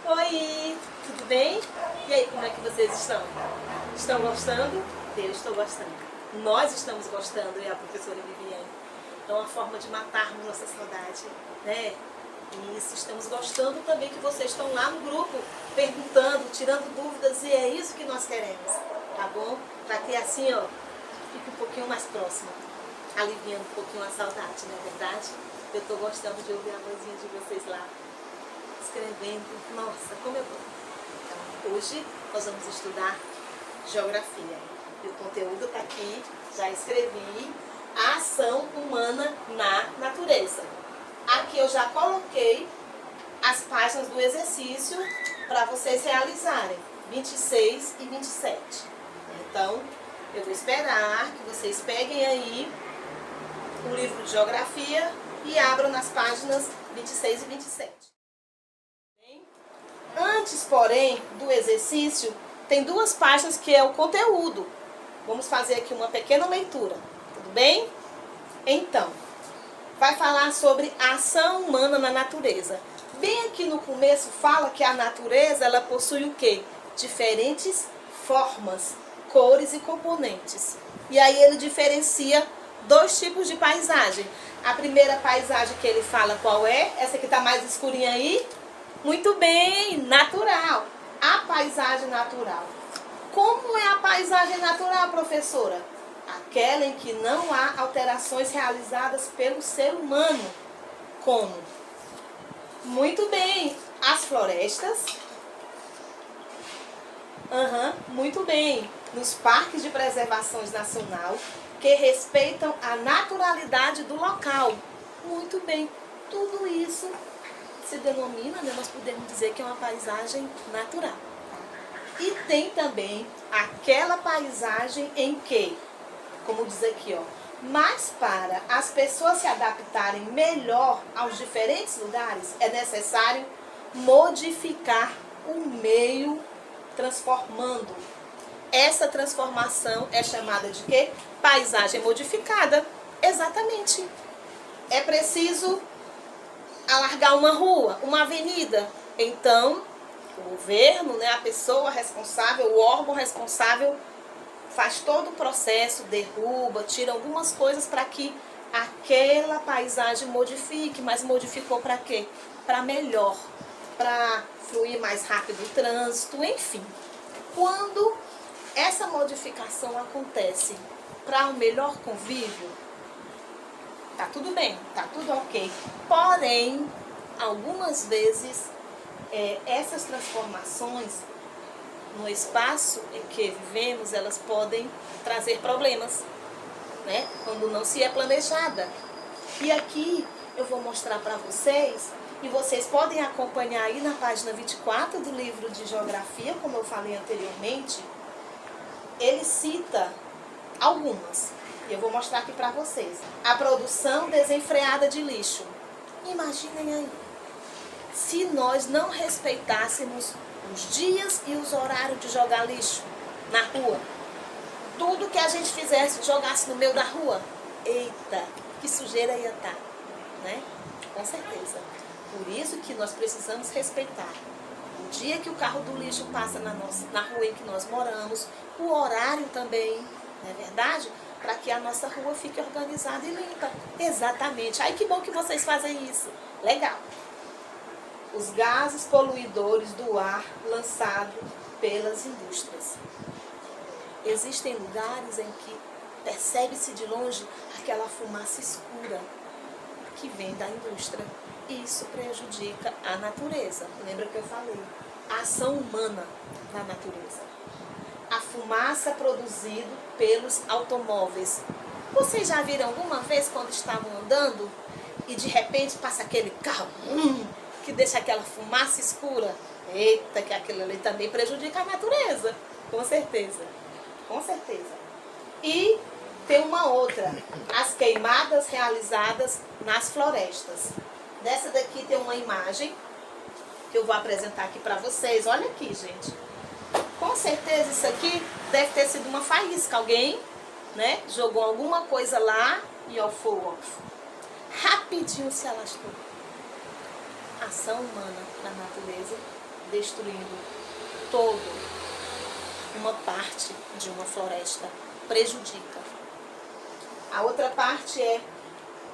Oi, tudo bem? E aí, como é que vocês estão? Estão gostando? Eu estou gostando. Nós estamos gostando, e a professora Viviane. É uma forma de matarmos nossa saudade, né? Isso, estamos gostando também que vocês estão lá no grupo perguntando, tirando dúvidas, e é isso que nós queremos, tá bom? Para que assim, ó, fique um pouquinho mais próximo, aliviando um pouquinho a saudade, não é verdade? Eu estou gostando de ouvir a vozinha de vocês lá, escrevendo. Nossa, como é bom. Então, hoje nós vamos estudar geografia. E o conteúdo está aqui, já escrevi, a ação humana na natureza. Aqui eu já coloquei as páginas do exercício para vocês realizarem, 26 e 27. Então, eu vou esperar que vocês peguem aí o livro de geografia e abram nas páginas 26 e 27. Antes, porém, do exercício, tem duas páginas que é o conteúdo. Vamos fazer aqui uma pequena leitura, tudo bem? Então, vai falar sobre a ação humana na natureza. Bem aqui no começo fala que a natureza, ela possui o quê? Diferentes formas, cores e componentes. E aí ele diferencia dois tipos de paisagem. A primeira paisagem que ele fala qual é? Essa que está mais escurinha aí? Muito bem, natural. A paisagem natural. Como é a paisagem natural, professora? Aquela em que não há alterações realizadas pelo ser humano. Como? Muito bem, as florestas. Muito bem, nos parques de preservação nacional que respeitam a naturalidade do local. Muito bem, tudo isso se denomina, né, nós podemos dizer que é uma paisagem natural. E tem também aquela paisagem em que, como diz aqui, ó, mas para as pessoas se adaptarem melhor aos diferentes lugares, é necessário modificar o meio transformando. Essa transformação é chamada de quê? Paisagem modificada. Exatamente. É preciso alargar uma rua, uma avenida. Então, o governo, né, a pessoa responsável, o órgão responsável, faz todo o processo, derruba, tira algumas coisas para que aquela paisagem modifique. Mas modificou para quê? Para melhor, para fluir mais rápido o trânsito, enfim. Quando essa modificação acontece para um melhor convívio, tá tudo bem, tá tudo ok. Porém, algumas vezes, essas transformações no espaço em que vivemos, elas podem trazer problemas, né? Quando não se é planejada. E aqui eu vou mostrar para vocês, e vocês podem acompanhar aí na página 24 do livro de geografia, como eu falei anteriormente, ele cita algumas. E eu vou mostrar aqui para vocês. A produção desenfreada de lixo. Imaginem aí, se nós não respeitássemos os dias e os horários de jogar lixo na rua, tudo que a gente fizesse, jogasse no meio da rua, eita, que sujeira ia estar, né? Com certeza. Por isso que nós precisamos respeitar o dia que o carro do lixo passa na rua em que nós moramos, o horário também, não é verdade? Para que a nossa rua fique organizada e limpa. Exatamente. Ai, que bom que vocês fazem isso. Legal. Os gases poluidores do ar lançado pelas indústrias. Existem lugares em que percebe-se de longe aquela fumaça escura que vem da indústria. Isso prejudica a natureza. Lembra que eu falei? A ação humana na natureza. A fumaça produzida pelos automóveis. Vocês já viram alguma vez quando estavam andando e de repente passa aquele carro que deixa aquela fumaça escura? Eita, que aquilo ali também prejudica a natureza. Com certeza. Com certeza. E tem uma outra. As queimadas realizadas nas florestas. Dessa daqui tem uma imagem que eu vou apresentar aqui para vocês. Olha aqui, gente. Com certeza isso aqui deve ter sido uma faísca. Alguém, né, jogou alguma coisa lá e o fogo rapidinho se alastrou. Ação humana na natureza destruindo todo uma parte de uma floresta, prejudica. A outra parte é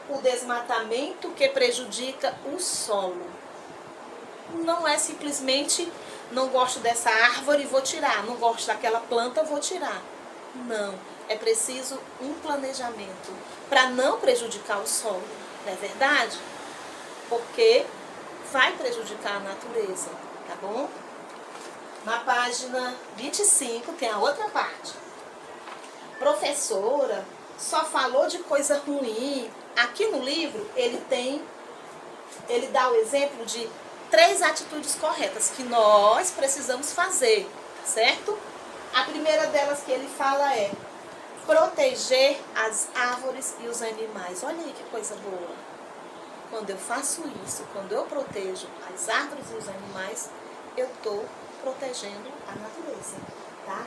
o desmatamento que prejudica o solo. Não é simplesmente não gosto dessa árvore, vou tirar, não gosto daquela planta, vou tirar. Não, é preciso um planejamento para não prejudicar o solo, não é verdade? Porque vai prejudicar a natureza, tá bom? Na página 25 tem a outra parte. Professora, só falou de coisa ruim. Aqui no livro ele dá o exemplo de 3 atitudes corretas que nós precisamos fazer, certo? A primeira delas que ele fala é proteger as árvores e os animais. Olha aí que coisa boa. Quando eu faço isso, quando eu protejo as árvores e os animais, eu estou protegendo a natureza, tá?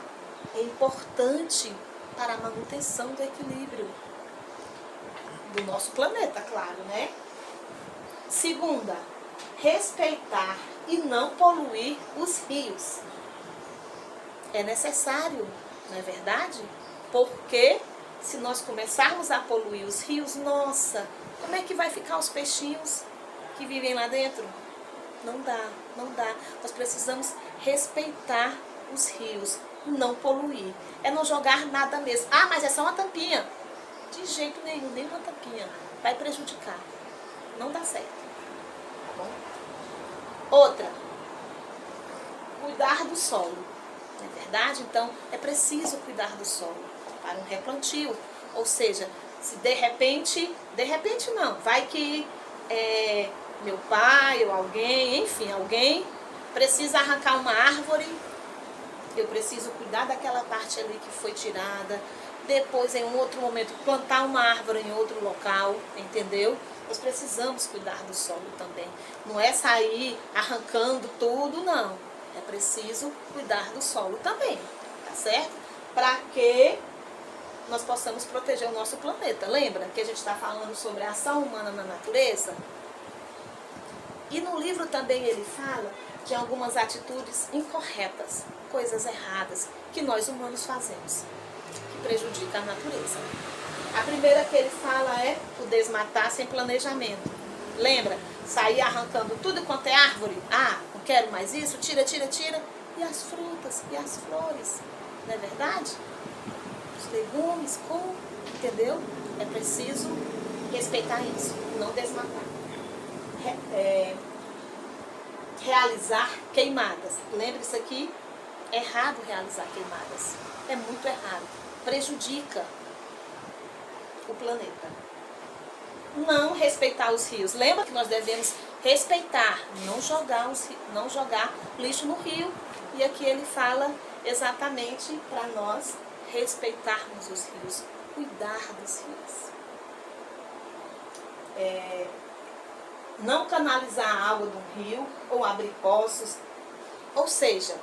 É importante para a manutenção do equilíbrio do nosso planeta, claro, né? Segunda, respeitar e não poluir os rios. É necessário, não é verdade? Porque se nós começarmos a poluir os rios, nossa, como é que vai ficar os peixinhos que vivem lá dentro? Não dá, não dá. Nós precisamos respeitar os rios, não poluir. É não jogar nada mesmo. Ah, mas é só uma tampinha. De jeito nenhum, nem uma tampinha. Vai prejudicar. Não dá certo. Tá bom? Outra, cuidar do solo. Não é verdade? Então, é preciso cuidar do solo para um replantio. Ou seja, se de repente não, vai que meu pai ou alguém, enfim, alguém precisa arrancar uma árvore, eu preciso cuidar daquela parte ali que foi tirada, depois em um outro momento plantar uma árvore em outro local, entendeu? Nós precisamos cuidar do solo também. Não é sair arrancando tudo, não. É preciso cuidar do solo também, tá certo? Para que nós possamos proteger o nosso planeta. Lembra que a gente está falando sobre a ação humana na natureza? E no livro também ele fala de algumas atitudes incorretas, coisas erradas, que nós humanos fazemos, que prejudicam a natureza. A primeira que ele fala é o desmatar sem planejamento. Lembra? Sair arrancando tudo quanto é árvore. Ah, não quero mais isso, tira, tira, tira. E as frutas, e as flores, não é verdade? Os legumes, como, entendeu? É preciso respeitar isso, não desmatar. Realizar queimadas. Lembre-se aqui, é errado realizar queimadas. É muito errado. Prejudica o planeta. Não respeitar os rios. Lembra que nós devemos respeitar, não jogar lixo no rio. E aqui ele fala exatamente para nós respeitarmos os rios, cuidar dos rios. Não canalizar a água do rio ou abrir poços. Ou seja,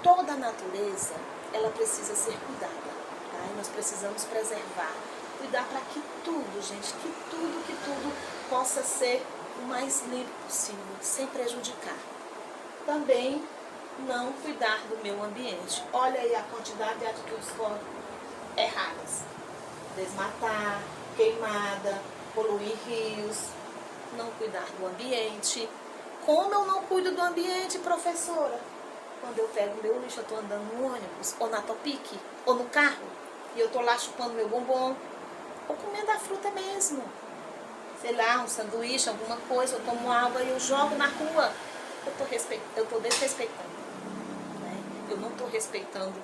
toda a natureza, ela precisa ser cuidada. Tá? E nós precisamos preservar. Cuidar para que tudo, gente, que tudo possa ser o mais limpo possível, sem prejudicar. Também não cuidar do meio ambiente. Olha aí a quantidade de atitudes erradas. Desmatar, queimada, poluir rios, não cuidar do ambiente. Como eu não cuido do ambiente, professora? Quando eu pego meu lixo, eu estou andando no ônibus, ou na Topic, ou no carro, e eu estou lá chupando meu bombom, ou comendo a fruta mesmo. Sei lá, um sanduíche, alguma coisa, eu tomo água e eu jogo na rua. Eu estou desrespeitando. Né? Eu não estou respeitando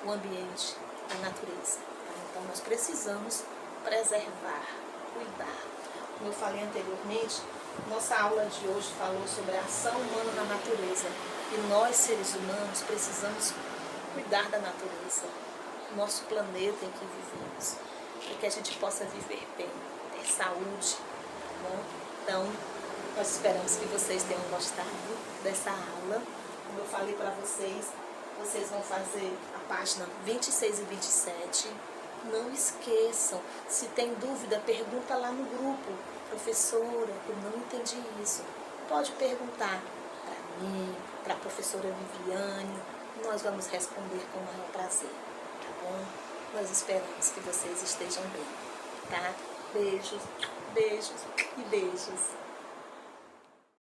o ambiente, a natureza. Tá? Então nós precisamos preservar, cuidar. Como eu falei anteriormente, nossa aula de hoje falou sobre a ação humana na natureza. E nós, seres humanos, precisamos cuidar da natureza, nosso planeta em que vivemos, para que a gente possa viver bem, ter saúde. Tá bom? Então, nós esperamos que vocês tenham gostado dessa aula. Como eu falei para vocês, vocês vão fazer a página 26 e 27. Não esqueçam, se tem dúvida, pergunta lá no grupo. Professora, eu não entendi isso. Pode perguntar para mim, para a professora Viviane. Nós vamos responder com o maior prazer, tá bom? Nós esperamos que vocês estejam bem, tá? Beijos, beijos e beijos.